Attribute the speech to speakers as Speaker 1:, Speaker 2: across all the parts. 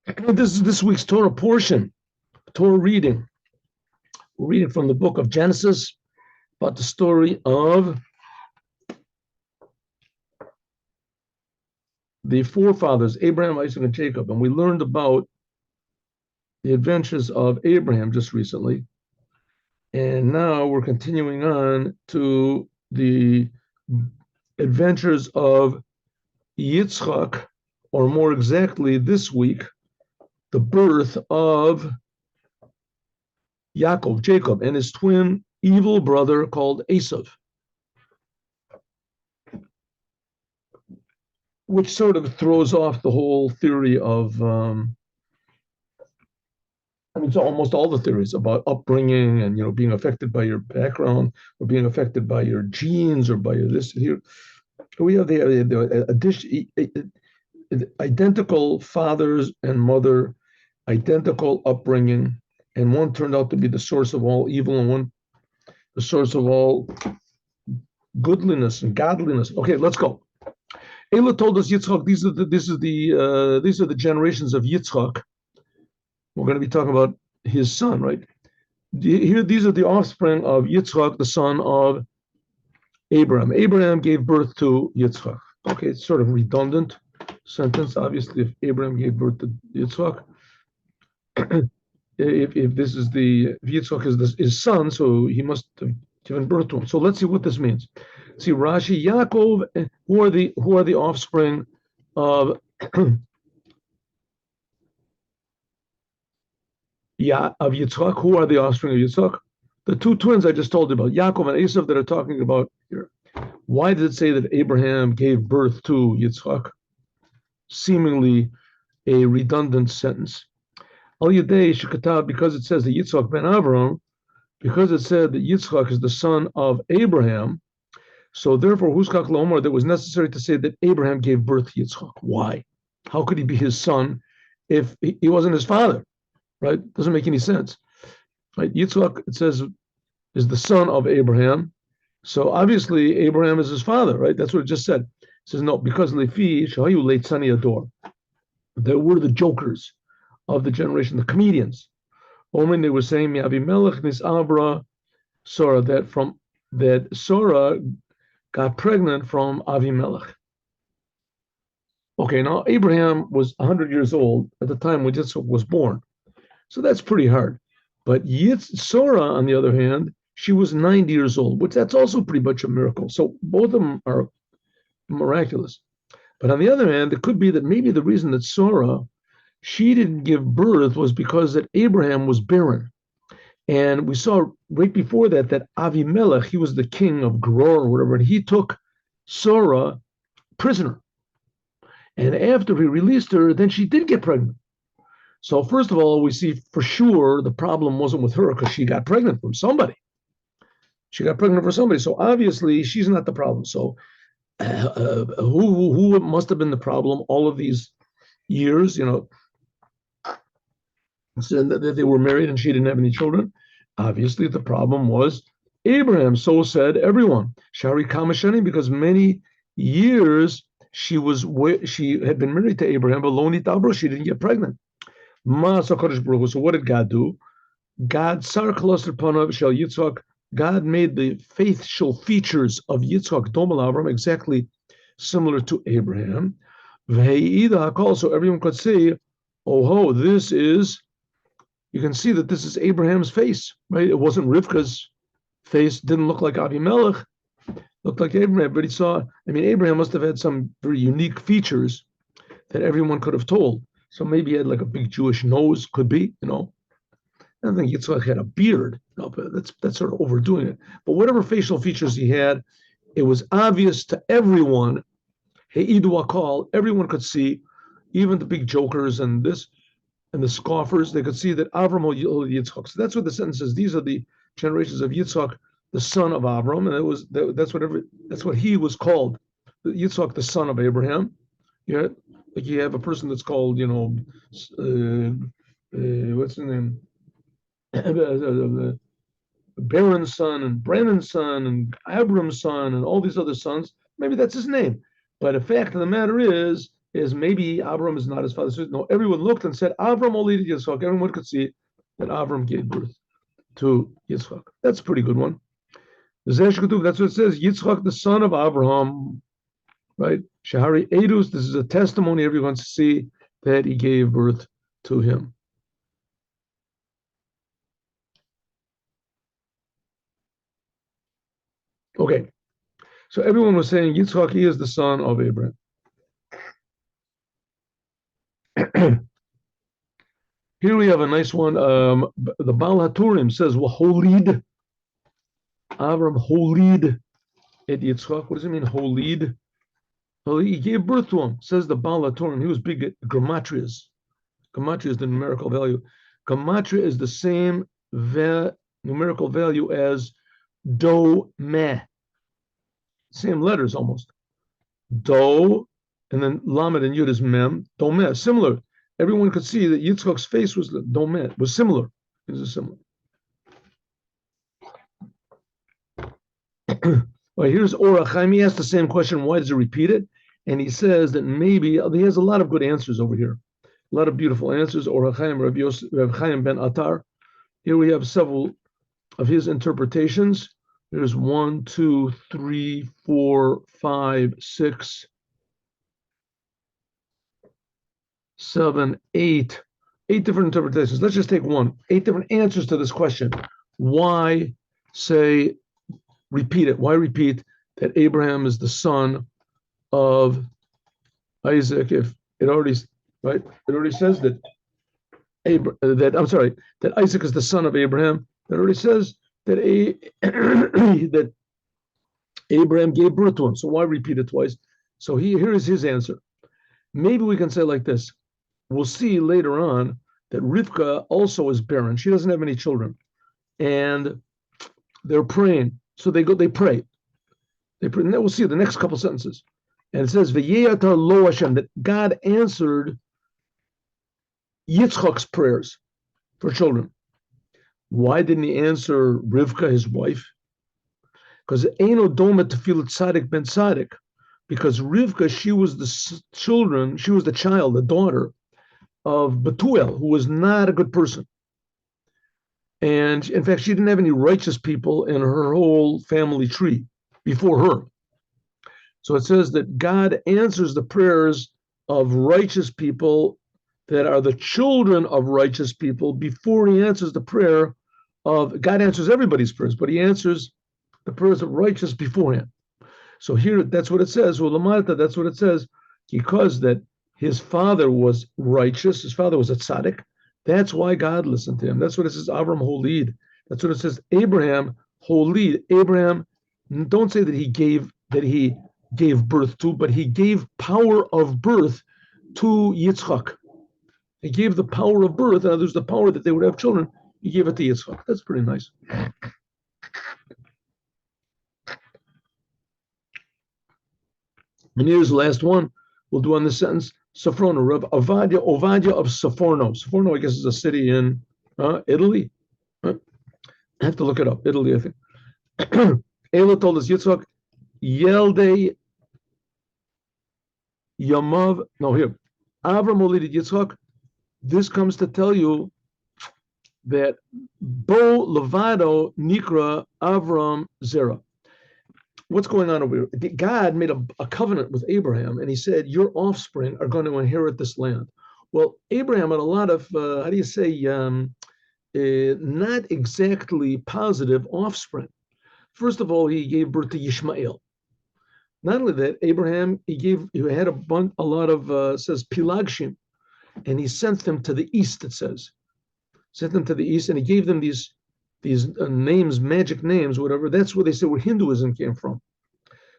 Speaker 1: This is this week's Torah portion, Torah reading. We're reading from the book of Genesis about the story of the forefathers, Abraham, Isaac, and Jacob. And we learned about the adventures of Abraham just recently. And now we're continuing on to the adventures of Yitzchak, or more exactly this week, the birth of Yaakov, Jacob, and his twin evil brother called Esov, which sort of throws off the whole theory of, it's almost all the theories about upbringing and being affected by your background or being affected by your genes or by your this here. We have the identical fathers and mother, identical upbringing, and one turned out to be the source of all evil, and one the source of all goodliness and godliness. Okay, let's go. Ela told us Yitzchak. These are the generations of Yitzchak. We're going to be talking about his son, right? Here, these are the offspring of Yitzchak, the son of Abraham. Abraham gave birth to Yitzchak. Okay, it's sort of redundant sentence. Obviously, if Abraham gave birth to Yitzchak, if this is if Yitzchak is his son, so he must have given birth to him. So let's see what this means. See, Rashi, Yakov, who are the offspring of of Yitzchak? Who are the offspring of Yitzchak? The two twins I just told you about, Yakov and Esov, that are talking about here. Why did it say that Abraham gave birth to Yitzchak? Seemingly a redundant sentence. Al Yadei Shekatab, because it says that Yitzchak ben Avram, because it said that Yitzchak is the son of Abraham, so therefore, Huskach Lomar, that was necessary to say that Abraham gave birth to Yitzchak. Why? How could he be his son if he wasn't his father? Right? Doesn't make any sense. Right? Yitzchak, it says, is the son of Abraham. So obviously, Abraham is his father, right? That's what it just said. It says, no, because Lefi, Shahayu late Sani Ador. There were the jokers of the generation, the comedians. Omen, they were saying, Avimelech nis Abra Sora, that Sora got pregnant from Avimelech. Okay, now Abraham was 100 years old at the time when Yitzchak was born. So that's pretty hard. But Sora, on the other hand, she was 90 years old, which that's also pretty much a miracle. So both of them are miraculous. But on the other hand, it could be that maybe the reason that Sora, she didn't give birth was because that Abraham was barren. And we saw right before that Avimelech, he was the king of Gerar or whatever, and he took Sora prisoner. And after he released her, then she did get pregnant. So first of all, we see for sure the problem wasn't with her because she got pregnant from somebody. She got pregnant for somebody. So obviously she's not the problem. So who must have been the problem all of these years, so that they were married and she didn't have any children? Obviously the problem was Abraham. So said everyone. Shari Kamashani, because many years she had been married to Abraham, but Loni Tabro, she didn't get pregnant. So what did God do? God made the faithful features of Yitzchak Domal Avram exactly similar to Abraham. So everyone could say, oh, this is, you can see that this is Abraham's face, right? It wasn't Rivka's face, didn't look like Avimelech, looked like Abraham, but Abraham must have had some very unique features that everyone could have told. So maybe he had like a big Jewish nose, could be, I don't think Yitzchak had a beard, but that's sort of overdoing it. But whatever facial features he had, it was obvious to everyone. Heidu Akal, everyone could see, even the big jokers and the scoffers, they could see that Avram Yitzchak. So that's what the sentence says. These are the generations of Yitzchak, the son of Avram, and that's what he was called, Yitzchak, the son of Abraham. Yeah, like you have a person that's called, what's his name? Baron's son and Brennan's son and Abram's son and all these other sons. Maybe that's his name. But the fact of the matter is is maybe Avram is not his father. So, no, everyone looked and said, Avram only did Yitzchak. Everyone could see that Avram gave birth to Yitzchak. That's a pretty good one. That's what it says. Yitzchak, the son of Abraham, right? Shahari Edus, this is a testimony everyone to see that he gave birth to him. Okay, so everyone was saying Yitzchak, he is the son of Abraham. Here we have a nice one. The Bal Haturim says, well, Holid, Avram Holid et Yitzchak. What does it mean, Holid? Well, he gave birth to him, says the Bal Haturim. He was big at gematrias. Gematria is the numerical value. Gematria is the same numerical value as do meh. Same letters almost. Do, and then lamed and yud is mem. Do meh. Similar. Everyone could see that Yitzchak's face was do meh. Was similar. It was similar. Well, here's Or HaChaim. He asked the same question. Why does he repeat it? And he says that maybe he has a lot of good answers over here. A lot of beautiful answers. Or HaChaim, Rav Chaim ben Atar. Here we have several of his interpretations. There's 1, 2, 3, 4, 5, 6, 7, 8. 8 different interpretations. Let's just take one. 8 different answers to this question. Why repeat it? Why repeat that Abraham is the son of Isaac? If it already, right? It already says that that Isaac is the son of Abraham. It already says that that Abraham gave birth to him. So why repeat it twice? So here is his answer. Maybe we can say like this. We'll see later on that Rivka also is barren. She doesn't have any children. And they're praying. So they pray. They pray. And then we'll see the next couple sentences. And it says, V'yeyatar lo Hashem, that God answered Yitzchak's prayers for children. Why didn't he answer Rivka, his wife? Because Eino Domet Tefilat Tzaddik ben Tzaddik. Because Rivka, she was the child, the daughter of Betuel, who was not a good person. And in fact, she didn't have any righteous people in her whole family tree before her. So it says that God answers the prayers of righteous people that are the children of righteous people before he answers the prayer of, God answers everybody's prayers, but he answers the prayers of righteous beforehand. So here, that's what it says. Well, Lamarta, that's what it says, because that his father was righteous, his father was a tzaddik. That's why God listened to him. That's what it says, Avram Holid. That's what it says, Abraham Holid. Abraham, don't say that he gave birth to, but he gave power of birth to Yitzchak. He gave the power of birth, and there's the power that they would have children. He gave it to Yitzchak. That's pretty nice. And here's the last one we'll do on this sentence. Sforno, Rav Ovadia of Sforno. Sforno, I guess, is a city in Italy. I have to look it up. Italy, I think. Ela told us Yitzchak, Yelde Yamav. No, here. Avram Olidid Yitzchak. This comes to tell you that Bo Levado Nikra Avram Zera. What's going on over here? God made a covenant with Abraham, and he said, your offspring are going to inherit this land. Well, Abraham had a lot of, not exactly positive offspring. First of all, he gave birth to Yishmael. Not only that, Abraham, he had a lot of, says, Pilagshim, and he sent them to the east, it says. Sent them to the east, and he gave them these names, magic names, whatever. That's where they say where Hinduism came from.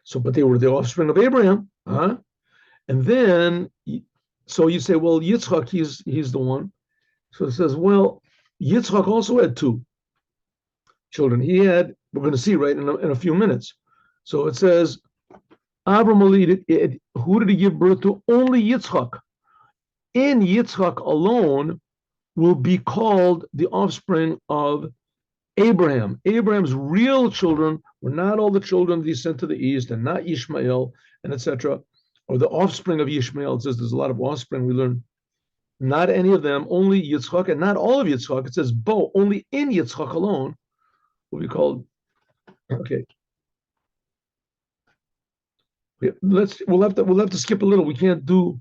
Speaker 1: So, but they were the offspring of Abraham, huh? And then, so you say, well, Yitzchak, he's the one. So it says, well, Yitzchak also had 2 children. He had, we're going to see right in a few minutes. So it says, Abram Alid, who did he give birth to? Only Yitzchak. In Yitzchak alone will be called the offspring of Abraham. Abraham's real children were not all the children that he sent to the east, and not Ishmael, and etc. or the offspring of Yishmael. It says there's a lot of offspring. We learn not any of them, only Yitzchak, and not all of Yitzchak. It says Bo, only in Yitzchak alone will be called. Okay, we'll have to skip a little. We can't do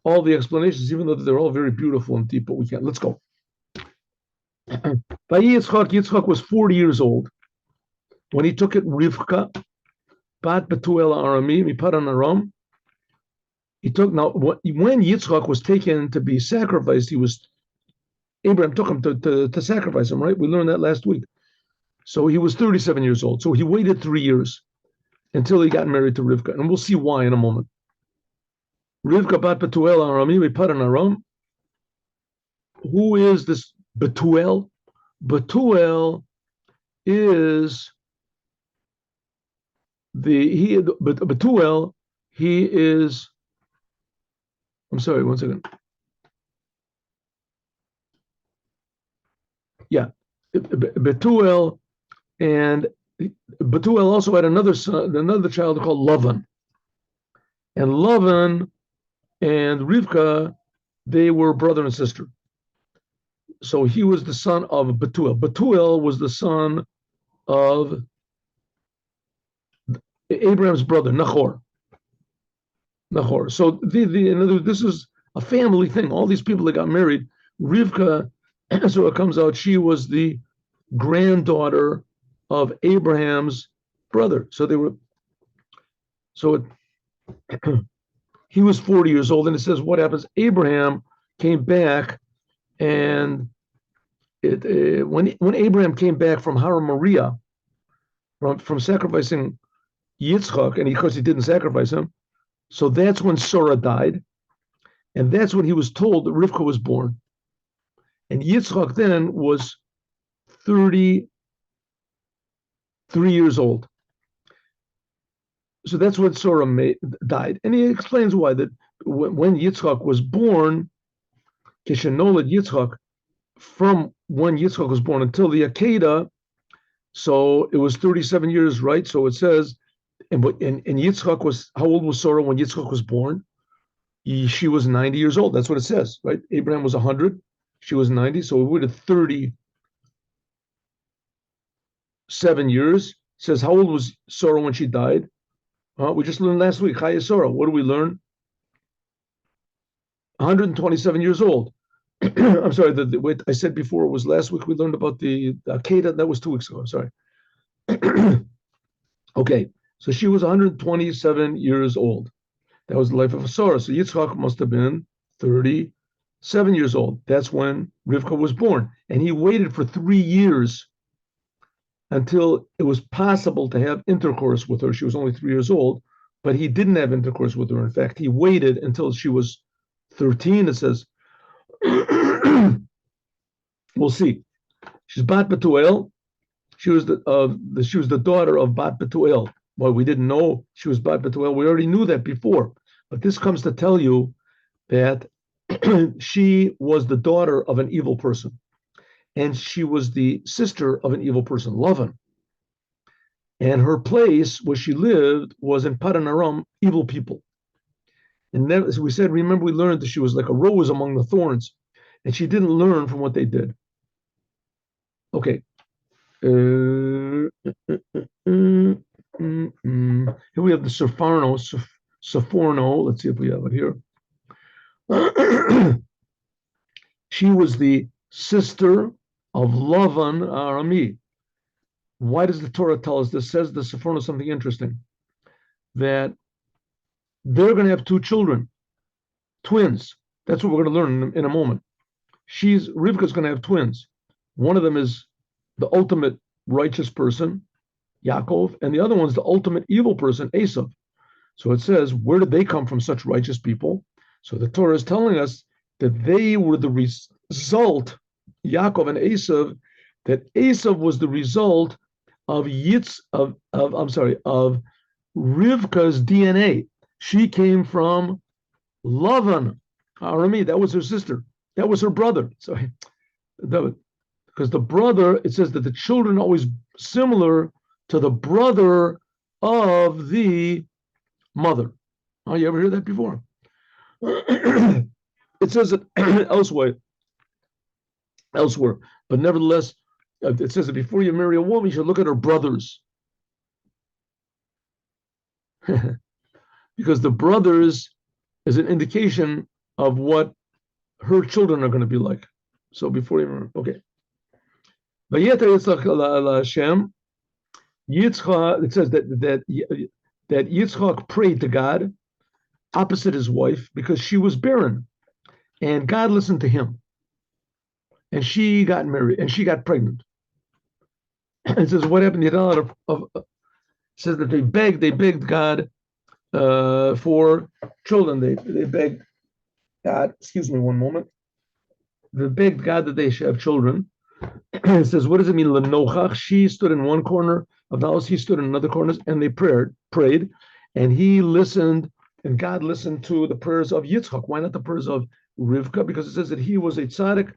Speaker 1: all the explanations, even though they're all very beautiful and deep. But we can't. Let's go. By Yitzchak was 40 years old when he took it Rivka, Bat Betuel Arami, Miparan Aram. He took now when Yitzchak was taken to be sacrificed, Abraham took him to sacrifice him, right? We learned that last week. So he was 37 years old. So he waited 3 years until he got married to Rivka. And we'll see why in a moment. Rivka Bat Betuel Arami, Miparan Aram. Who is this Betuel? Betuel is Betuel, he is, I'm sorry, one second. Yeah, Betuel, and Betuel also had another son, another child called Lavan. And Lavan and Rivka, they were brother and sister. So he was the son of Betuel. Betuel was the son of Abraham's brother, Nahor. So this is a family thing. All these people that got married, Rivka, so it comes out she was the granddaughter of Abraham's brother. So he was 40 years old, and it says what happens? Abraham came back, and when Abraham came back from Har Moriah, from sacrificing Yitzchak, and of course he didn't sacrifice him, so that's when Sarah died, and that's when he was told that Rivka was born. And Yitzchak then was 33 years old. So that's when Sarah died. And he explains why, that when Yitzchak was born, Kishenolad Yitzchak, from when Yitzchak was born until the Akedah, so it was 37 years, right? So it says, and Yitzchak was, how old was Sarah when Yitzchak was born? She was 90 years old. That's what it says, right? Abraham was 100. She was 90. So we waited 37 years. It says, how old was Sarah when she died? We just learned last week, Chaya Sarah. What do we learn? 127 years old. I'm sorry, what I said before, it was last week we learned about the Akedah. That was 2 weeks ago. I'm sorry. Okay, so she was 127 years old. That was the life of Sarah. So Yitzchak must have been 37 years old. That's when Rivka was born. And he waited for 3 years until it was possible to have intercourse with her. She was only 3 years old, but he didn't have intercourse with her. In fact, he waited until she was 13, it says. We'll see. She's Bat Betuel. She was the daughter of Bat Betuel. Well, we didn't know she was Bat Betuel. We already knew that before. But this comes to tell you that she was the daughter of an evil person. And she was the sister of an evil person, Lavan. And her place where she lived was in Padan Aram, evil people. And then, as we said, remember we learned that she was like a rose among the thorns, and she didn't learn from what they did. Okay. Here we have the Sforno. Let's see if we have it here. She was the sister of Lavan Arami. Why does the Torah tell us this? Says the Sforno something interesting, that they're going to have 2 children, twins. That's what we're going to learn in a moment. Rivka's going to have twins. One of them is the ultimate righteous person, Yakov, and the other one's the ultimate evil person, Esov. So it says, where did they come from, such righteous people? So the Torah is telling us that they were the result, Yakov and Esov, that Esov was the result of Rivka's DNA. She came from Lavan, Arami. That was her sister. That was her brother. So, because the brother, it says that the children are always similar to the brother of the mother. Oh, you ever heard that before? It says it elsewhere, but nevertheless, it says that before you marry a woman, you should look at her brothers, because the brothers is an indication of what her children are going to be like. So before you marry, okay. Hashem, Yitzchak, it says that Yitzchak prayed to God opposite his wife because she was barren, and God listened to him, and she got married, and she got pregnant. It says what happened? Says that they begged God for children. They begged God. Excuse me, one moment. They begged God that they should have children. It says, what does it mean? Lenochach. She stood in one corner of the house. He stood in another corner, and they prayed, and he listened, and God listened to the prayers of Yitzchak. Why not the prayers of Rivka? Because it says that he was a tzaddik.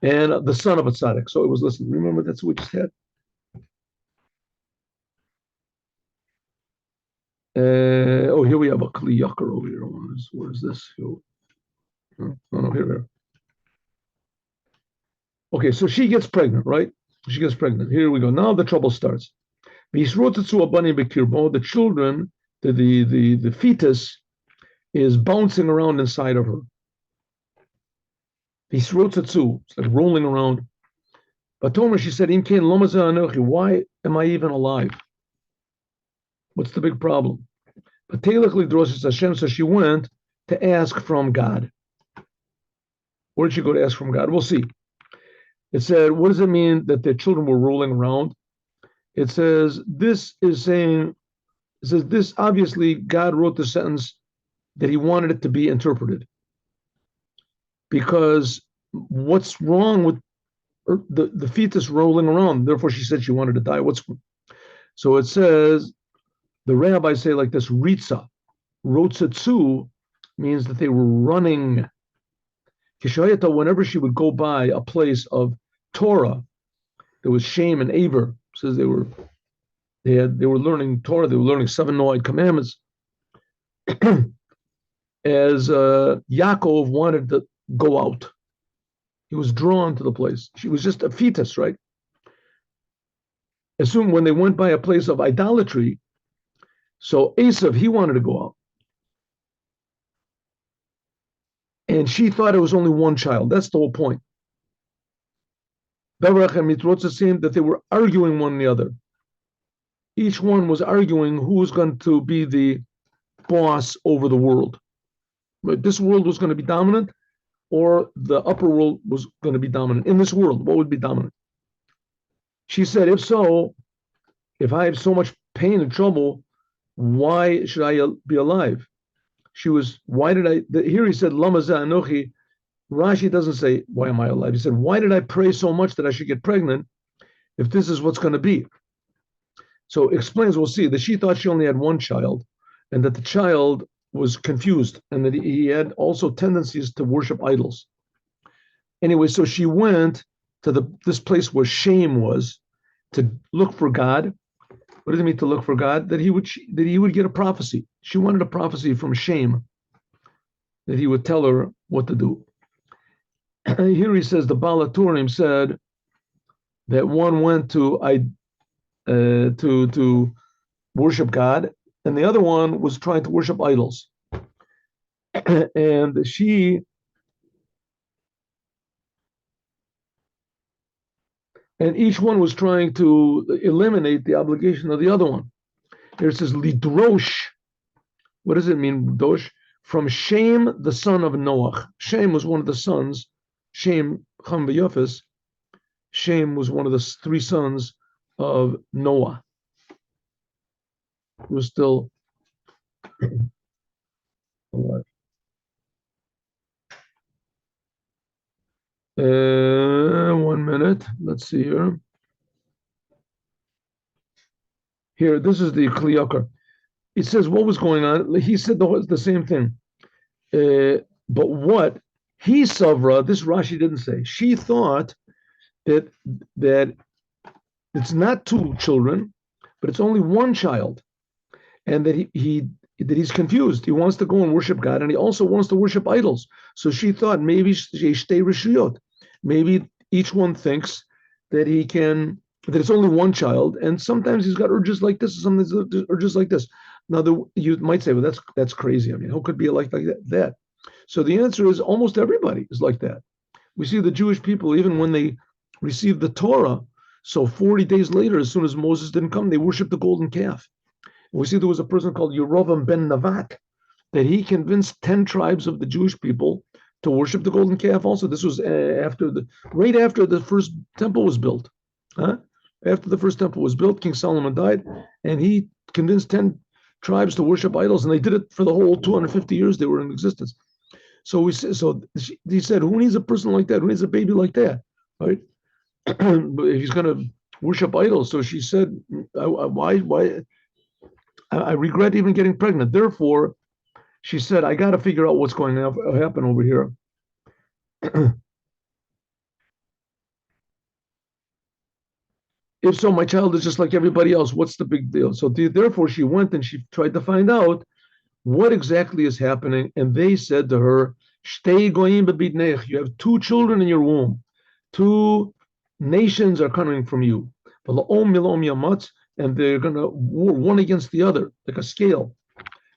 Speaker 1: And the son of a tzaddik. So it was listened. Remember, that's what we just had. Here we have a Kli Yakar over here. Where is this? No, here. Okay, so she gets pregnant, right? She gets pregnant. Here we go. Now the trouble starts. The children, the fetus is bouncing around inside of her. It's like rolling around. But Tomer, she said, why am I even alive? What's the big problem? So she went to ask from God. Where did she go to ask from God? We'll see. It said, what does it mean that their children were rolling around? It says, this obviously God wrote the sentence that he wanted it to be interpreted. Because what's wrong with the fetus rolling around? Therefore, she said she wanted to die. So it says, the rabbis say like this, Ritza. Rotzatsu means that they were running. Kishayata, whenever she would go by a place of Torah, there was shame and aver. Says they were learning Torah, they were learning 7 Noahide commandments. As Yaakov wanted to go out, he was drawn to the place. She was just a fetus, right? As soon when they went by a place of idolatry, so Esov, he wanted to go out. And she thought it was only one child. That's the whole point. That they were arguing one the other. Each one was arguing who was going to be the boss over the world. But this world was going to be dominant, or the upper world was going to be dominant. In this world, what would be dominant? She said, if so, if I have so much pain and trouble, why should I be alive? Here he said, Lama Anochi. Rashi doesn't say, why am I alive? He said, why did I pray so much that I should get pregnant if this is what's going to be? So explains, we'll see, that she thought she only had one child and that the child was confused and that he had also tendencies to worship idols. Anyway, so she went to this place where shame was to look for God. What does it mean to look for God? That he would get a prophecy. She wanted a prophecy from shame, that he would tell her what to do. Here he says the Bal Haturim said that one went to worship God, and the other one was trying to worship idols. And each one was trying to eliminate the obligation of the other one. Here it says lidrosh. What does it mean, dosh? From Shem, the son of Noach. Shem was one of the sons. Shem, Cham v'Yafes. Shem was one of the 3 sons of Noah. He was still alive. 1 minute. Let's see here. Here, this is the Kli Yakar. It says what was going on. He said the same thing. But what he Savra, this Rashi didn't say. She thought that it's not 2 children, but it's only one child, and that he's confused. He wants to go and worship God, and he also wants to worship idols. So she thought maybe maybe each one thinks that it's only one child, and sometimes he's got urges like this, and sometimes urges like this. Now, you might say, well, that's crazy. I mean, who could be like that? So the answer is almost everybody is like that. We see the Jewish people, even when they received the Torah, so 40 days later, as soon as Moses didn't come, they worshiped the golden calf. And we see there was a person called Yerovam ben Navat, that he convinced 10 tribes of the Jewish people to worship the golden calf also. This was right after the first temple was built. Huh? After the first temple was built, King Solomon died, and he convinced 10 tribes to worship idols, and they did it for the whole 250 years they were in existence. So he said, who needs a person like that? Who needs a baby like that? Right? But he's going to worship idols. So she said, why? I regret even getting pregnant. Therefore, she said, I got to figure out what's going to happen over here. If so, my child is just like everybody else. What's the big deal? So therefore, she went and she tried to find out what exactly is happening. And they said to her, Shtei goyim bebidnech, you have 2 children in your womb. 2 nations are coming from you. And they're going to war one against the other, like a scale.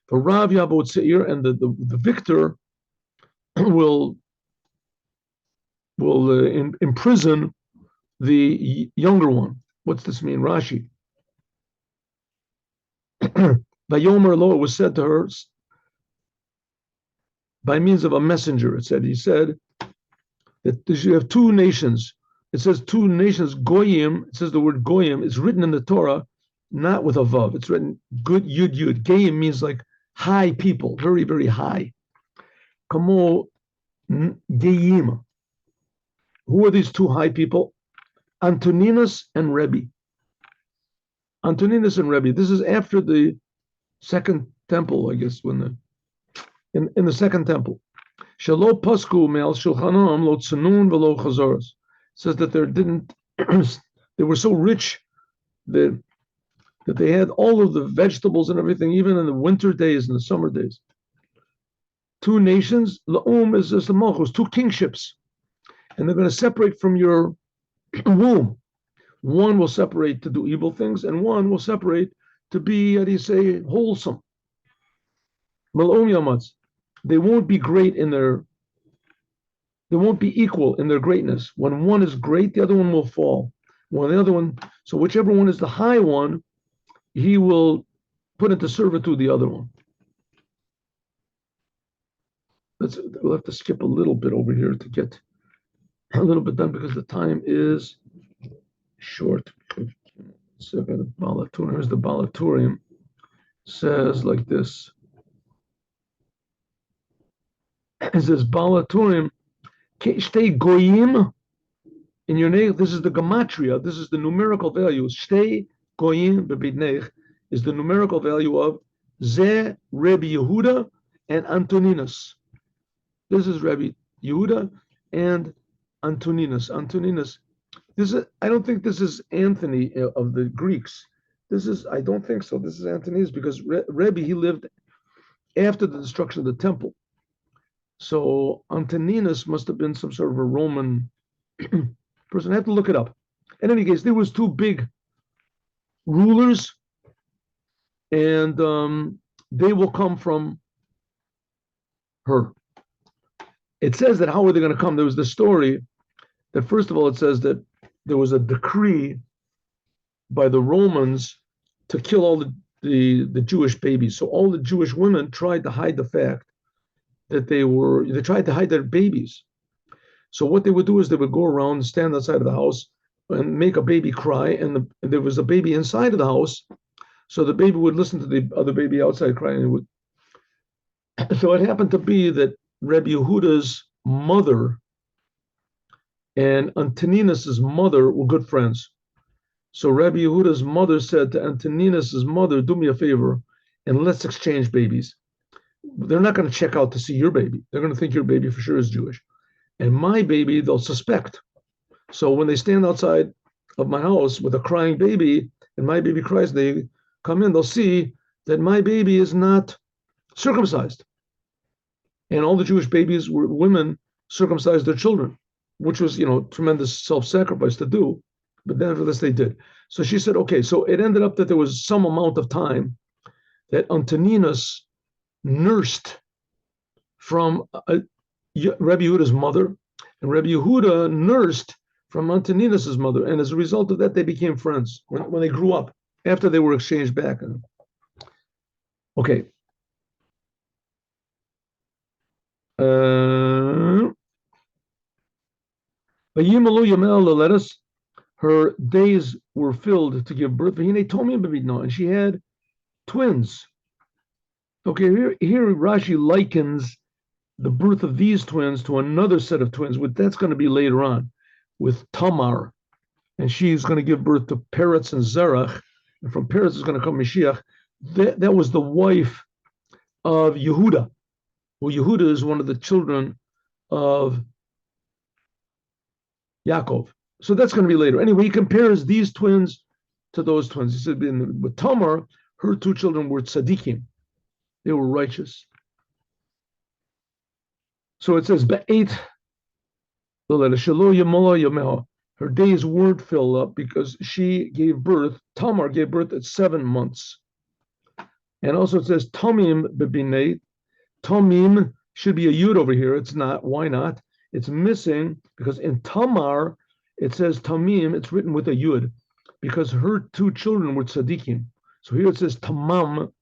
Speaker 1: For Rav Yabot Seir, and the victor will imprison the younger one. What's this mean? Rashi. Vayomer lo, it was said to her by means of a messenger. He said that you have 2 nations. It says 2 nations, goyim. It says the word goyim. It's written in the Torah, not with a vav. It's written good yud yud. Goyim means like high people, very, very high. Kamo Geim. Who are these 2 high people? Antoninus and Rebbe. Antoninus and Rebbe. This is after the second temple, I guess, in the second temple. Shalo pasku me'al shulchanam lo tsunun v'lo chazoros. Says that they were so rich that they had all of the vegetables and everything, even in the winter days and the summer days. 2 nations, la'um is the malchus, 2 kingships, and they're going to separate from your womb. One will separate to do evil things, and one will separate to be, how do you say, wholesome. Mal'um yamatz. They won't be they won't be equal in their greatness. When one is great, the other one will fall. When the other one, so whichever one is the high one, he will put into servitude the other one. We'll have to skip a little bit over here to get a little bit done because the time is short. So the Bal Haturim, here's the Bal Haturim, says like this. It says Bal Haturim, Shtei goyim in your name. This is the gematria. This is the numerical value. Shtei goyim bebidnech is the numerical value of Ze Rebbe Yehuda and Antoninus. This is Rebbe Yehuda and Antoninus. I don't think this is Anthony of the Greeks. I don't think so. This is Antoninus because Rebbe, he lived after the destruction of the temple. So Antoninus must have been some sort of a Roman person. I have to look it up. In any case, there was 2 big rulers, and they will come from her. It says that how are they going to come? There was the story that first of all, it says that there was a decree by the Romans to kill all the Jewish babies. So all the Jewish women tried to hide the fact that they tried to hide their babies. So what they would do is they would go around and stand outside of the house and make a baby cry, and there was a baby inside of the house, so the baby would listen to the other baby outside crying. So it happened to be that Rebbe Yehuda's mother and Antoninus's mother were good friends. So Rebbe Yehuda's mother said to Antoninus's mother, do me a favor and let's exchange babies. They're not going to check out to see your baby. They're going to think your baby for sure is Jewish. And my baby, they'll suspect. So when they stand outside of my house with a crying baby, and my baby cries, they come in, they'll see that my baby is not circumcised. And all the Jewish babies were women circumcised their children, which was, tremendous self-sacrifice to do. But nevertheless, they did. So she said, okay, so it ended up that there was some amount of time that Antoninus nursed from Rabbi Yehuda's mother, and Rabbi Yehuda nursed from Antoninus's mother. And as a result of that, they became friends when they grew up, after they were exchanged back. Okay. Her days were filled to give birth. And she had twins. Okay, here Rashi likens the birth of these twins to another set of twins, that's going to be later on with Tamar. And she's going to give birth to Peretz and Zerach. And from Peretz is going to come Mashiach. That was the wife of Yehuda. Well, Yehuda is one of the children of Yakov. So that's going to be later. Anyway, he compares these twins to those twins. He said with Tamar, her two children were tzaddikim. They were righteous. So it says, her days weren't filled up because she gave birth, Tamar gave birth at 7 months. And also it says, Tamim bebinei. Tamim should be a yud over here. It's not. Why not? It's missing because in Tamar, it says Tamim, it's written with a yud because her two children were tzaddikim. So here it says Tamam.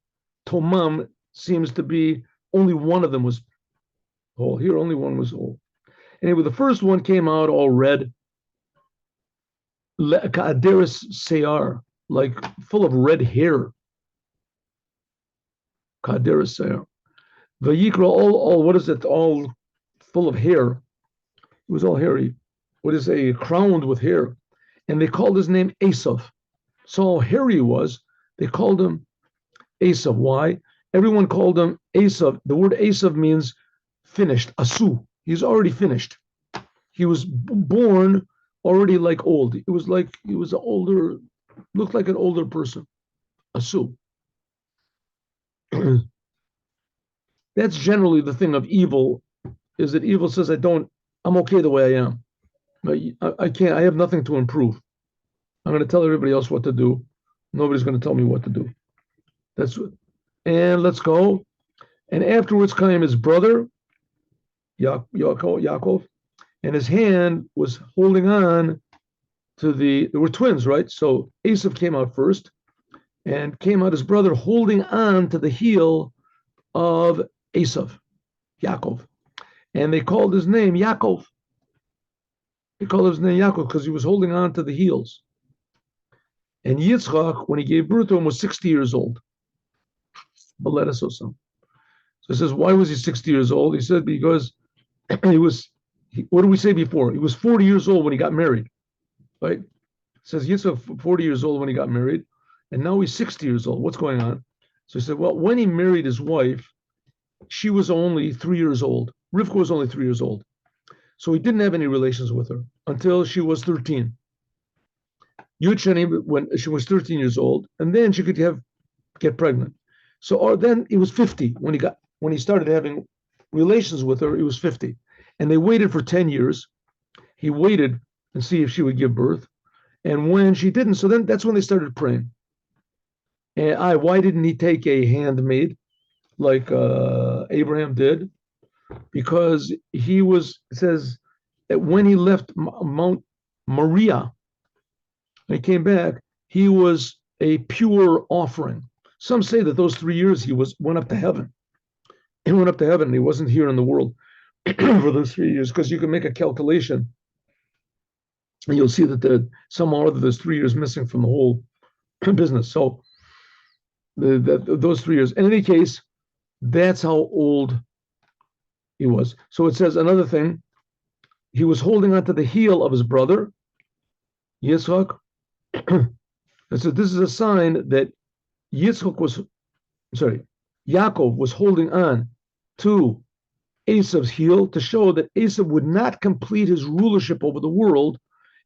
Speaker 1: Tomam seems to be only one of them was whole. Here only one was whole. Anyway, the first one came out all red, ka'aderis seyar, like full of red hair. Ka'aderis seyar. Vayikra, all what is it? All full of hair. It was all hairy. What is crowned with hair? And they called his name Esov. So how hairy he was, they called him Esov. Why? Everyone called him Esov. The word Esov means finished, asu. He's already finished. He was born already like old. It was like he was older, looked like an older person. Asu. That's generally the thing of evil, is that evil says, I'm okay the way I am. But I can't, I have nothing to improve. I'm going to tell everybody else what to do. Nobody's going to tell me what to do. That's what. And let's go. And afterwards came his brother, Yakov, and his hand was holding on to there were twins, right? So Esov came out first, and came out his brother holding on to the heel of Esov, Yakov. And they called his name Yakov. They called his name Yakov because he was holding on to the heels. And Yitzchak, when he gave birth to him, was 60 years old. So he says, why was he 60 years old? He said, because what did we say before? He was 40 years old when he got married, right? It says Yitzchak 40 years old when he got married, and now he's 60 years old. What's going on? So he said, well, when he married his wife, she was only 3 years old. Rivka was only 3 years old. So he didn't have any relations with her until she was 13. Yud when she was 13 years old, and then she could get pregnant. So then he was 50 when he started having relations with her. He was 50, and they waited for 10 years. He waited and see if she would give birth, and when she didn't, so then that's when they started praying. And why didn't he take a handmaid like Abraham did? Because it says that when he left Mount Moriah, and he came back, he was a pure offering. Some say that those 3 years he went up to heaven. He went up to heaven and he wasn't here in the world for those 3 years, because you can make a calculation and you'll see that somehow or other there's 3 years missing from the whole business. So those 3 years. In any case, that's how old he was. So it says another thing. He was holding onto the heel of his brother, Yitzchak. It says this is a sign that Yaakov was holding on to Esav's heel to show that Esav would not complete his rulership over the world,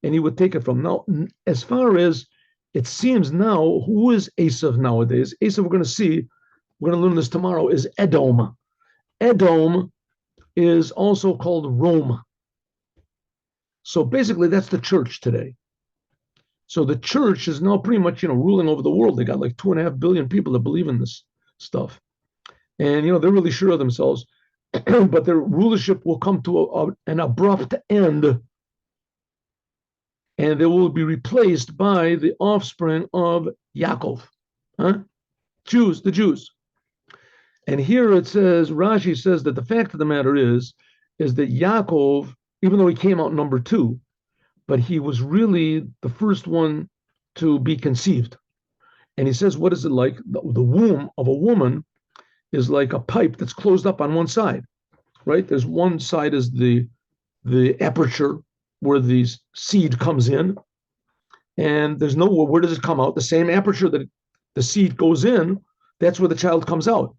Speaker 1: and he would take it from. Now, as far as it seems now, who is Esov nowadays? Esov, we're going to learn this tomorrow, is Edom. Edom is also called Rome. So basically, that's the church today. So the church is now pretty much, ruling over the world. They got like 2.5 billion people that believe in this stuff. And, they're really sure of themselves. But their rulership will come to an abrupt end. And they will be replaced by the offspring of Yakov. The Jews. And here it says, Rashi says that the fact of the matter is that Yaakov, even though he came out number 2, but he was really the first one to be conceived. And he says, what is it like? The womb of a woman is like a pipe that's closed up on one side, right? There's one side is the aperture where the seed comes in, and there's nowhere, where does it come out? The same aperture that the seed goes in, that's where the child comes out.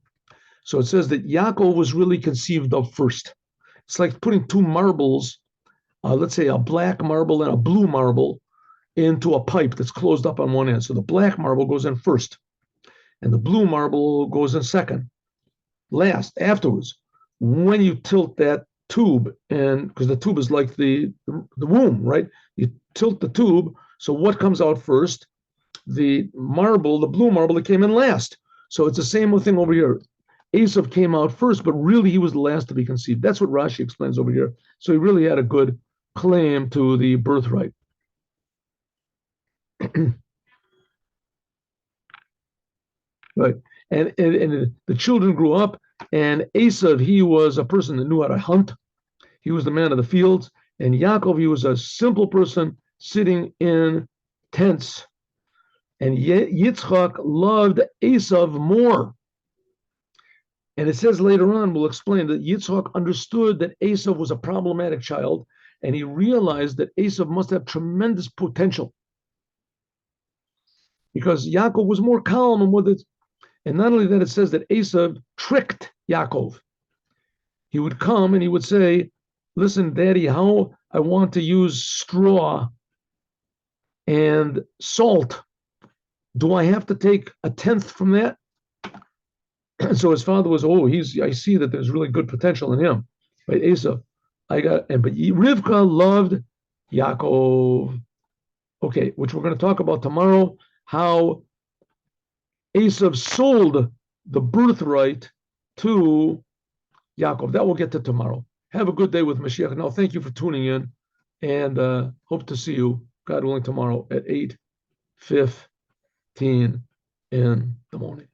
Speaker 1: So it says that Yaakov was really conceived of first. It's like putting 2 marbles, let's say a black marble and a blue marble, into a pipe that's closed up on one end. So the black marble goes in first, and the blue marble goes in second, last, afterwards. When you tilt that tube, and because the tube is like the womb, right? You tilt the tube, so what comes out first? The marble, the blue marble that came in last. So it's the same thing over here. Esau came out first, but really he was the last to be conceived. That's what Rashi explains over here. So he really had a good claim to the birthright. Right. And the children grew up, and Esau, he was a person that knew how to hunt. He was the man of the fields. And Yaakov, he was a simple person sitting in tents. And Yitzchak loved Esau more. And it says later on, we'll explain that Yitzchak understood that Esau was a problematic child, and he realized that Esau must have tremendous potential. Because Yaakov was more calm and with it. And not only that, it says that Esau tricked Yaakov. He would come and he would say, listen, Daddy, how I want to use straw and salt. Do I have to take 1/10 from that? So his father was, I see that there's really good potential in him. Right, Esau. But Rivka loved Yaakov. Okay, which we're going to talk about tomorrow, how Esau sold the birthright to Yaakov. That we'll get to tomorrow. Have a good day with Mashiach. Now, thank you for tuning in, and hope to see you, God willing, tomorrow at 8:15 in the morning.